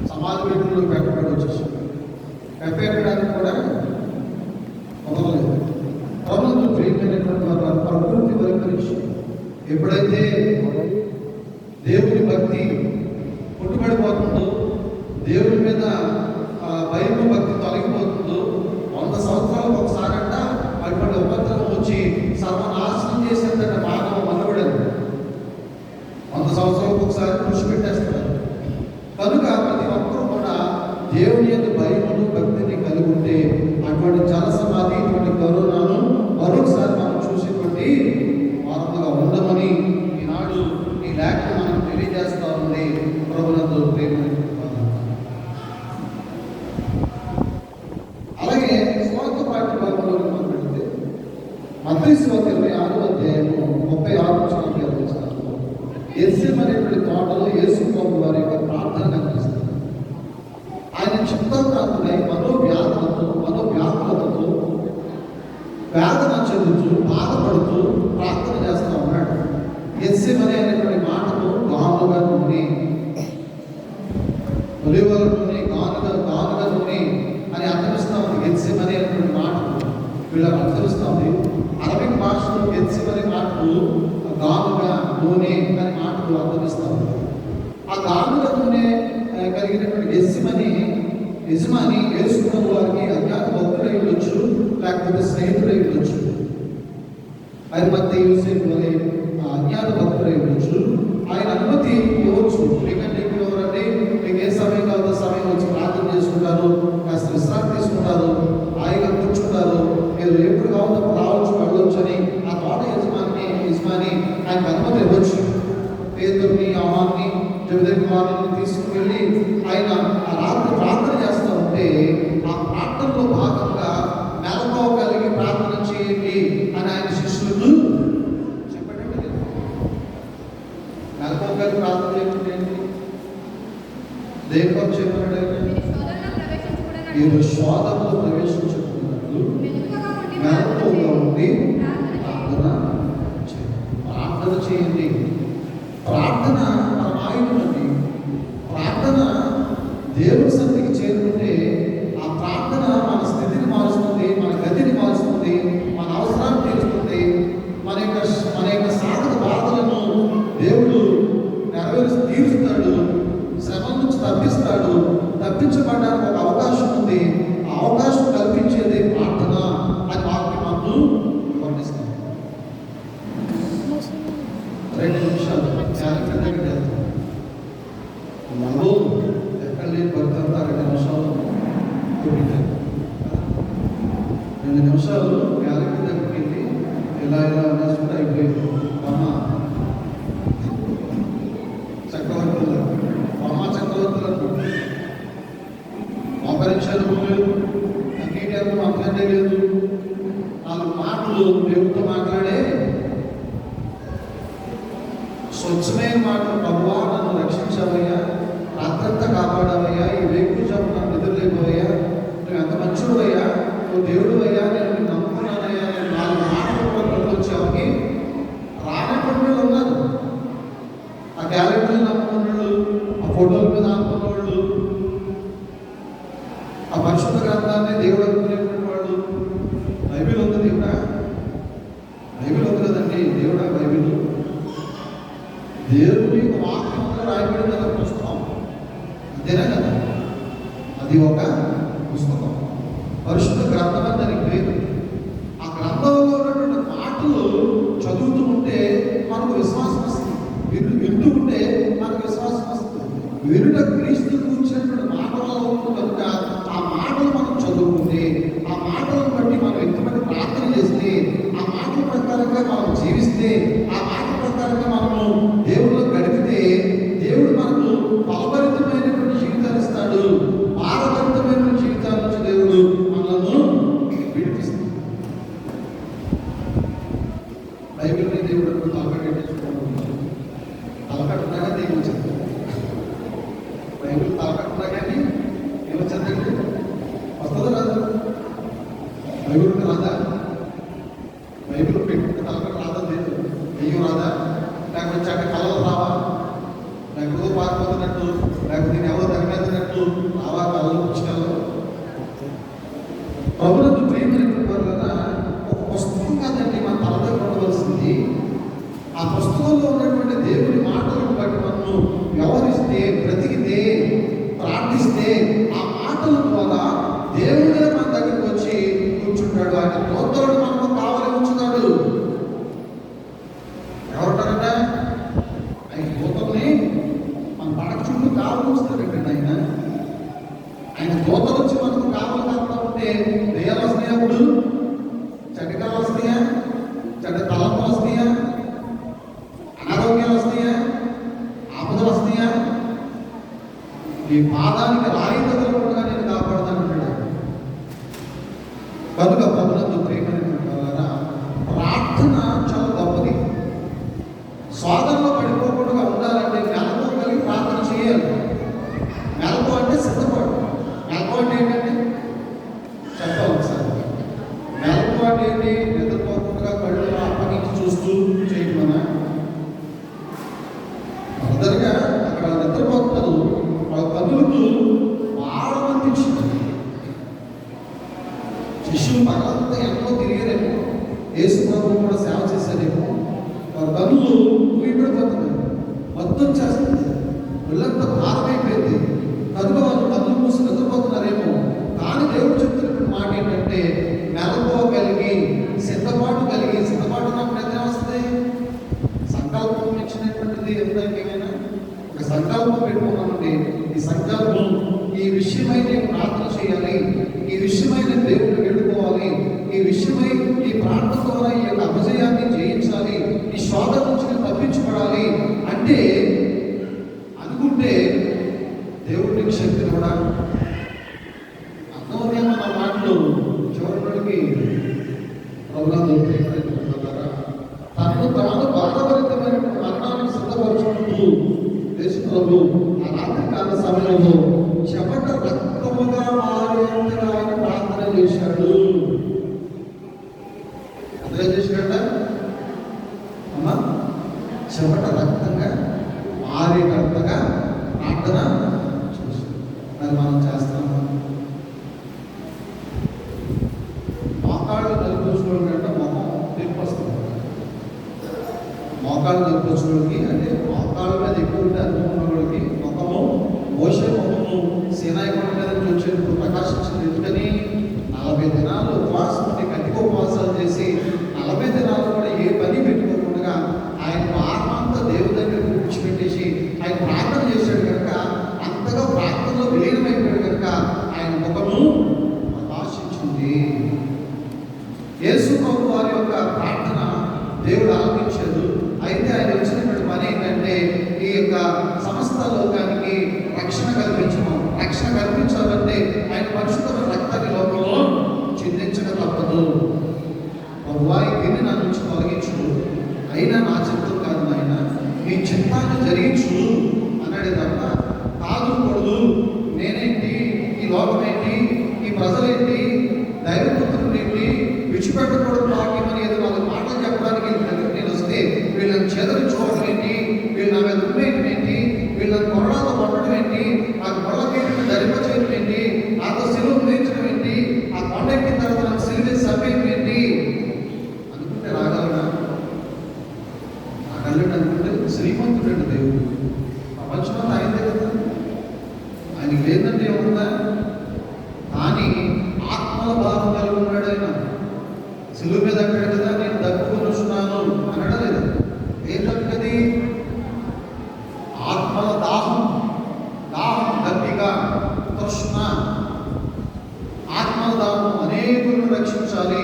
సమాజ వీధుల్లో పెట్టబడి వచ్చేసాడు. పెట్టడానికి కూడా వదలలేదు. ప్రభుత్వం ప్రియమైనటువంటి వారు ప్రకృతి వైపరీక్ష ఎప్పుడైతే దేవుని భక్తి పుట్టుబడిపోతుందో, దేవుని మీద భయము భక్తి తొలగిపోతుందో, 100 సంవత్సరాలకు ఒకసారంట అటువంటి ఉపద్రవం వచ్చి సర్వనాశనం చేసేంత మానవ మనబడదు. 100 సంవత్సరాలకు ఒకసారి కృషి పెట్టేస్తారు. కనుక ప్రతి ఒక్కరూ కూడా దేవుని యొక్క భయమును భక్తిని కలిగి ఉంటే అటువంటి జల సమాధి, ఇటువంటి కరోనాను మరొకసారి మనం చూసేటువంటి వారముగా ఉండమని ఈనాడు ఈ లేఖను మనం తెలియజేస్తా ఉంది. ప్రభునందు ప్రేమ. అలాగే స్వార్థ పాఠ్య భాగంలో మనం పెడితే మత్తయి సువార్త 26వ అధ్యాయము 36వ వచనంలో గెత్సేమనే అనేటువంటి తోటలో యేసు ప్రభు వారి యొక్క ప్రార్థన కనిపిస్తుంది. ఆయన చిత్తాక్రాంతుడై మనోవ్యాకులతతో వేదన చెందుతూ బాధపడుతూ ప్రార్థన చేస్తూ ఉన్నాడు. గెత్సేమనే అనేటువంటి మాటను గానుగా నూనె, ఒలీవల నూనె, గానుగా నూనె అని అర్థమిస్తూ ఉంది. గెత్సేమనే అనేటువంటి మాటను వీళ్ళకి అర్థమిస్తూ ఉంది. అరబిక్ భాషలో గెత్సేమనే మాటలు గానుగా నూనె అనే మాటలు అర్థమిస్తూ ఉంది. ఆ గానుగా నూనె కలిగినటువంటి యజమాని యేసు ప్రభు వారికి అజ్ఞాత భక్తుడై ఉండొచ్చు, లేకపోతే స్నేహితుడై ఉండొచ్చు. అరిమత్తయి యోసేపు వలె అజ్ఞాత భక్తుడై ఉండొచ్చు. ఆయన అనుమతి ఇవ్వచ్చు. ఎందుకంటే ఇప్పుడు ఎవరంటే మీకు ఏ సమయం కావాలో సమయం వచ్చి ప్రార్థన చేసుకుంటారు, కాస్త విశ్రాంతి తీసుకుంటారు, హాయిగా కూర్చుంటారు, మీరు ఎప్పుడు కావాలో రావచ్చు వెళ్ళవచ్చు అని ఆ తోట యజమాని ఆయనకు అనుమతి ఇవ్వచ్చు. పేతురుని, యోహాన్ని, జబెదయి కుమారులను తీసుకువెళ్ళి ఆయన ఆ రాత్రి ప్రార్థన చేస్తూ ఉంటే ఆ ప్రార్థనలో భాగంగా మెలకువ కలిగి ప్రార్థన చేయండి అని ఆయన శిష్యులకు చెప్పండి. మెలకువ కలిగి ప్రార్థన చేయండి దేనికోసం చెప్పాడు? మీరు శోధనలో ప్రవేశించుకున్నట్లు మెలకువగా ఉండి ప్రార్థన చేయండి. ప్రార్థన మన ఆయుధమండి. ప్రార్థన దేవుని సన్నిధికి చేరుకుంటే ఆ ప్రార్థన మన స్థితిని మారుస్తుంది, మన గతిని మారుస్తుంది, మన అవసరాన్ని తీరుస్తుంది. మన యొక్క సాధక బాధలను దేవుడు తీరుస్తాడు, శ్రమ నుంచి తప్పిస్తాడు. తప్పించబడడానికి ఒక అవకాశం ఉంది. ఆ అవకాశం కల్పించేది ప్రార్థన అని వాక్యం మనకు వర్ణిస్తాం. 2 నిమిషాలు మనలో ఎక్కడ లేని భక్తి అంతా 2 నిమిషాలు 2 నిమిషాలు క్యాలెండర్ దగ్గరికి వెళ్ళి ఇలా అనేసుకుంటే అయిపోయింది. చక్రవర్తులకు మోకరించేందుకు లేదు, అంగీకారం అంతకంటే లేదు. 4 మాటలు దేవుడితో మాట్లాడే స్వచ్ఛమైన మాటలు. ప్రభువా నన్ను రక్షించవయ్యా, రాత్రంతా కాపాడవయ్యా, ఈ వేకుడు జబ్బు నన్ను నిద్రలేకపోయా, నువ్వు ఎంత మంచుడు అయ్యా, నువ్వు దేవుడు అయ్యా, నేను నమ్ముకున్నానయ్యా. నేను 4 మాటలు వచ్చామని రానటువంటి ఉన్నారు. ఆ క్యాలెండర్లు నమ్ముకున్నాడు, ఆ ఫోటోల మీద నమ్ముకున్నవాళ్ళు, ఆ పరిశుద్ధ గ్రంథాన్ని దేవుడు అనుకునేటువంటి వాళ్ళు. బైబిల్ ఉంది దేవుడా, బైబిల్ ఉంది కదండి దేవుడా. బైబిల్ దేవుని యొక్క వాక్యంలో రాయబడిన ఒక పుస్తకం, అంతేనా కదా? అది ఒక పుస్తకం, పరిశుద్ధ గ్రంథం అని దానికి పేరు. ఆ గ్రంథంలో ఉన్నటువంటి మాటలు చదువుతూ ఉంటే మనకు విశ్వాసం వస్తుంది, వింటూ ఉంటే మనకు విశ్వాసం వస్తుంది. వినుట క్రీస్తు కూర్చున్నటువంటి మాటలలో ఉంటుంది కనుక ఆ మాటలు మనం చదువుకుంటే, ఆ మాటలను బట్టి మనం ఎంతమంది ప్రార్థన చేస్తే, ఆ మాటల ప్రకారంగా మనం జీవిస్తే, ఆ మాటల ప్రకారంగా మనము దేవుడిలో గడిపితే దేవుడు మనకు ఫలభరితమైనటువంటి జీవితాన్ని ఇస్తాడు. భారభరితమైన జీవితాల నుంచి దేవుడు మనలను విడిపిస్తాడు. బైబిల్ని దేవుడు తలకట్టున్నాగా దేవుడు చెప్తాడు. బైబిల్ తలకట్టున్నా కానీ ఏమో చదవండి, వస్తుందా రాదు? బైబిల్ రాదా? బైబిల్ పెట్టుకుంటే తలకట్టు రాదా? లేదు. దెయ్యం రాదా? లేకపోతే కళలు రావా? ఎక్కడికో పారిపోతున్నట్టు, లేకపోతే నేను ఎవరో తగినట్టు అలా కళ్ళు పుస్తకాలు ప్రభుత్వ ప్రేమటువంటి వారు కదా. ఒక పుస్తకం కాదండి మన తల దగ్గర ఉండవలసింది. ఆ పుస్తకంలో ఉన్నటువంటి దేవుని మాటలను బట్టి మనము వ్యవహరిస్తే, బ్రతికితే, ప్రార్థిస్తే ఆ మాటల ద్వారా దేవుడే మన దగ్గరికి వచ్చి కూర్చుంటాడు. ఆయన దూతలను మనకు కావలి ఉంచుతాడు. ఎవరుంటారంట? ఆయన దూతల్ని మన పడక చుట్టూ కావలి ఉంచుతాడండి. ఆయన దూతలు వచ్చి మనకు కావలి కాకుండా ఉంటే దయ్యాలు వస్తాయా? అప్పుడు చెడ్డకాలు వస్తాయా? చెడ్డ తలంపులు వస్తాయా? అనారోగ్యాలు వస్తాయా? ఆపదలు వస్తాయా? ఈ పాదానికి రాయి తగలకుండా నేను కాపాడుతానంటాడు. కనుక ప్రభుత్వ ప్రేమైనటువంటి వాళ్ళ ప్రార్థన చాలా గొప్పది. స్వాదంలో పడిపోకుండా ఉండాలంటే మెలకు కలిగి ప్రార్థన చేయాలి. మెలకు అంటే సిద్ధపడు. మెలకు అంటే ఏంటంటే చెప్పాలి ఒకసారి. మెలకు అంటే ఏంటి? నిద్రపోకుండా కళ్ళు అప్పగించి చూస్తూ చేయకుండా మొదటగా అక్కడ నిద్రపోతున్నారు. వాళ్ళ కన్నులకు వాడమని తెచ్చింది. శిష్యులు పగలంతా ఎంతో తిరిగారేమో, యేసు ప్రభువు కూడా సేవ చేశారేమో. వాళ్ళ కన్నులు ఊపిడిపోతున్నారు, మొత్తం చేస్తుంది, ఒళ్ళంతా భారమైపోయింది. కనుక వాళ్ళు కన్నులు మూసి నిద్రపోతున్నారేమో. కానీ దేవుడు చెప్తున్నటువంటి మాట ఏంటంటే మెలకువ కలిగి, సిద్ధపాటు కలిగి. సిద్ధపాటు నాకు నిద్ర వస్తుంది. సంకల్పం ఇచ్చినటువంటిది ఎంతైనా ఒక సంకల్పం పెట్టుకున్నామండి. ఈ సంకల్పం, ఈ విషయమై నేను ప్రార్థన చేయాలి, ఈ విషయమై నేను దేవుడిని వేడుకోవాలి, ఈ విషయమై ఈ ప్రార్థన ద్వారా ఈ యొక్క అపజయాన్ని జయించాలి, ఈ శోధన నుంచి నేను తప్పించబడాలి అంటే అనుకుంటే దేవుడికి శక్తిని కూడా అర్థమవుతాయేమో నా మాటలు. చివరికి ప్రభుత్వం తనను తాను బాధపరితమైన మరణానికి సిద్ధపరుచుకుంటూ యేసు ప్రభు ఆ రాత్రి కాల సమయంలో చెమట రక్తముగా మారేంతగా ఆయన ప్రార్థన చేశాడు. అదే చేశాడ అమ్మా, చెమట రక్తంగా మారేటంతగా ప్రార్థన చేశాడు. అది మనం చేస్తాము. మోకాళ్ళు నలుపుకోవడం కంటే మొహం నొప్పి వస్తుంది. మోకాళ్ళు నొప్పించడానికి అంటే మోకాళ్ళ మీద ఎక్కువ ఉంటే అనుకున్నవాడికి ముఖము, మోసే ముఖము సీనాయి కొండ మీద నుంచి వచ్చేటప్పుడు ప్రకాశించింది. ఎందుకని 40 దినాలు ఉపవాసం ఉండి కట్టిక ఉపవాసాలు చేసి 40 దినాలు కూడా ఏ పని పెట్టుకోకుండా ఆయన ఆత్మంతా దేవుడి దగ్గర విడిచిపెట్టేసి ఆయన ప్రార్థన చేశాడు కనుక, అంతగా ప్రార్థనలో విలీనమైపోయాడు కనుక ఆయన ముఖము ప్రకాశించింది. యేసు ప్రభు వారి యొక్క ప్రార్థన దేవుడు ఆలకించాడు. అయితే ఆయన వచ్చినటువంటి పని ఏంటంటే ఈ యొక్క సమస్త లోకానికి రక్షణ కల్పించడం. రక్షణ కల్పించాలంటే ఆయన పరిశుద్ధమైన రక్తాన్ని లోకంలో చిందించక తప్పదు. ప్రభువా ఈ గిన్నె నా నుంచి తొలగించు, అయినా నా చిత్తం కాదు నాయన, నీ చిత్తాన్ని జరిగించు అన్నాడే తప్ప కాదుకూడదు. నేనేంటి, ఈ లోకం ఏంటి, ఈ ప్రజలేంటి, దైవపుత్రుడు ఏంటి, విడిచిపెట్టకూడదు భాగ్యమని ఏదో వాళ్ళ మాటలు చెప్పడానికి నేను వస్తే వీళ్ళని చేదరించుకోవడం ఏంటి, వీళ్ళు నా మీద ఉండేయడం ఏంటి, వీళ్ళని కొరడాతో కొట్టడం ఏంటి, ఆ కొళ్ళకి ధరింప చేయడం ఏంటి, నాతో సిలువ వేయించడం ఏంటి, ఆ కొండ ఎక్కిన తర్వాత నాకు సిలువ సభ్యం ఏంటి అనుకుంటే రాగలనా? రాగలడు అనుకుంటే శ్రీమంతుడు దేవుడు. ప్రపంచంలో అయిందే కదా, ఆయనకి లేదంటే ఏముందా? కానీ ఆత్మల భావం కలిగి ఉన్నాడు. ఆయన సిలువ మీద అంటాడు కదా, నేను దక్కుకొని వస్తున్నాను అనడం లేదు. ఏం దక్కది? ఆత్మల దాహం, దాహం దప్పిక, తృష్ణ, ఆత్మల దాహం అనేకులను రక్షించాలి.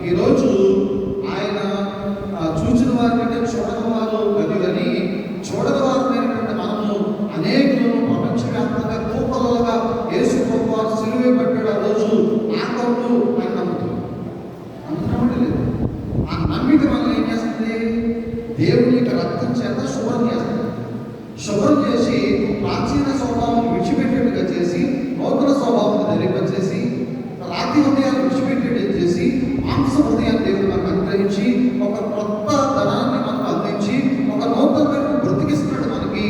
ఈరోజు ఆయన చూచిన వారి కంటే చూడని వారు గని చూడని వారినైనటువంటి మనము అనేకులను ప్రపంచవ్యాప్తంగా కోపలలుగా యేసు ప్రభు వారు సిలువే పట్టాడు. ఆ రోజు ఆ కౌలు ఆయన నమ్ముతుంది. నమ్మడం లేదు. ఆ నమ్మిక వల్ల ఏం చేస్తుంది? దేవుని యొక్క రక్తం చేత శుభ్రం చేస్తుంది. శుభ్రం చేసి ప్రాచీన స్వభావం విడిచిపెట్టేట్టుగా చేసి నూతన స్వభావాన్ని ధరింపచేసి రాతి హృదయాన్ని విడిచిపెట్టేట్టు చేసి మాంస హృదయాన్ని దేవుడు మనకు అనుగ్రహించి ఒక కొత్త ధనాన్ని మనకు అందించి ఒక నూతన బ్రతికిస్తున్నాడు మనకి.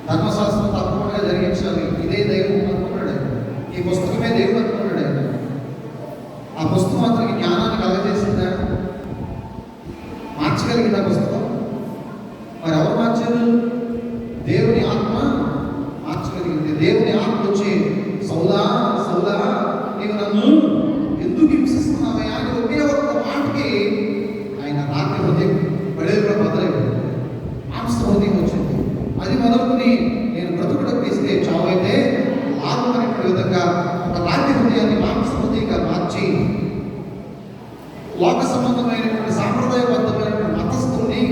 ధర్మశాస్త్రం తప్పకుండా జరిగించాలి, ఇదే దైవం అనుకున్నాడు ఆయన. ఈ పుస్తకమే దేవుడు అనుకున్నాడు ఆయన. ఆ పుస్తకం అతనికి జ్ఞానాన్ని కలగజేసిందా? మార్చగలిగిందా పుస్తకం? మరి ఎవరు మార్చారు? దేవుని ఆత్మ మార్చగలిగింది. దేవుని ఆత్మ వచ్చి సౌలా సౌలా నీవు నన్ను ఎందుకు హింసిస్తున్నావయ్యా అని ఒకే ఒక్క మాటకి ఆయన రాత్రి హృదయం పడేరులో బదులైపోయింది. మాంస హృదయం వచ్చింది. అది మొదలుకొని నేను బ్రతుకుడకు ఇస్తే చావైతే లాభం అనేటువంటి విధంగా ఒక రాత్రి హృదయాన్ని మాంస హృదయంగా మార్చి లోక సంబంధమైనటువంటి సాంప్రదాయబద్ధమైనటువంటి మతస్థుల్ని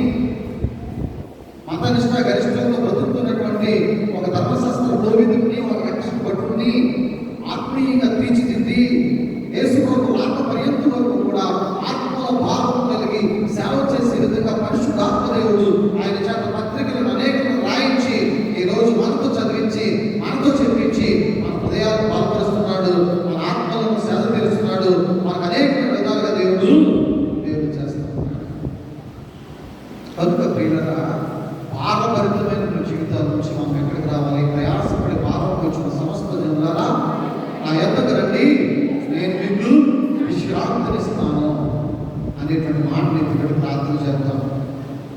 మతనిష్ట గరిష్టంలో బ్రతుకుతున్నటువంటి ఒక ధర్మశాస్త్ర కోవిదుని, ఒక రక్షణ భటుని ఆత్మీయంగా తీర్చిదిద్ది యేసు కొరకు ఆత్మ పర్యంతం వరకు కూడా ఆత్మల భావం కలిగి సేవ చేసే విధంగా పరిశుద్ధాత్మదేవుడు ఆయన చేత పత్రికలను అనేకలను రాయించి ఈ రోజు మనతో చదివించి మనతో చెప్పించి మన హృదయాలను బలపరుస్తున్నాడు, మన ఆత్మలను సేద తీరుస్తున్నాడు. మనకు అనేక విధాలుగా దేవుడు చేస్తున్నాడు. కనుక ప్రియులరా, భారభరితమైన జీవితాల నుంచి మనం ఎక్కడికి రావాలి? ప్రయాసపడి భారం వచ్చిన సమస్త జనులారా నా యొద్దకు రండి, నేను మీకు విశ్రాంతినిస్తాను అనేటువంటి మాటలు ఇక్కడ ప్రార్థన చేద్దాం.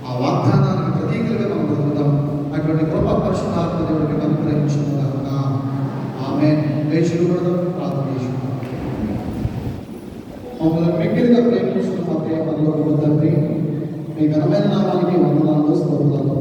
ఆ వాగ్దానానికి ప్రతీకలుగా మనం బ్రతుకుతాం. అటువంటి కృప పరిశుద్ధాత్మ దేవుడికి అనుగ్రహించుకుందాం. ఆమేన్. లేచినప్పుడు ప్రార్థన చేసుకుందాం. మమ్మల్ని మిక్కిలిగా ప్రేమించిన మా ప్రియ పరలోకపు తండ్రి, మీ ఘనమైన నామానికి వందనాలు, స్తోత్రాలు.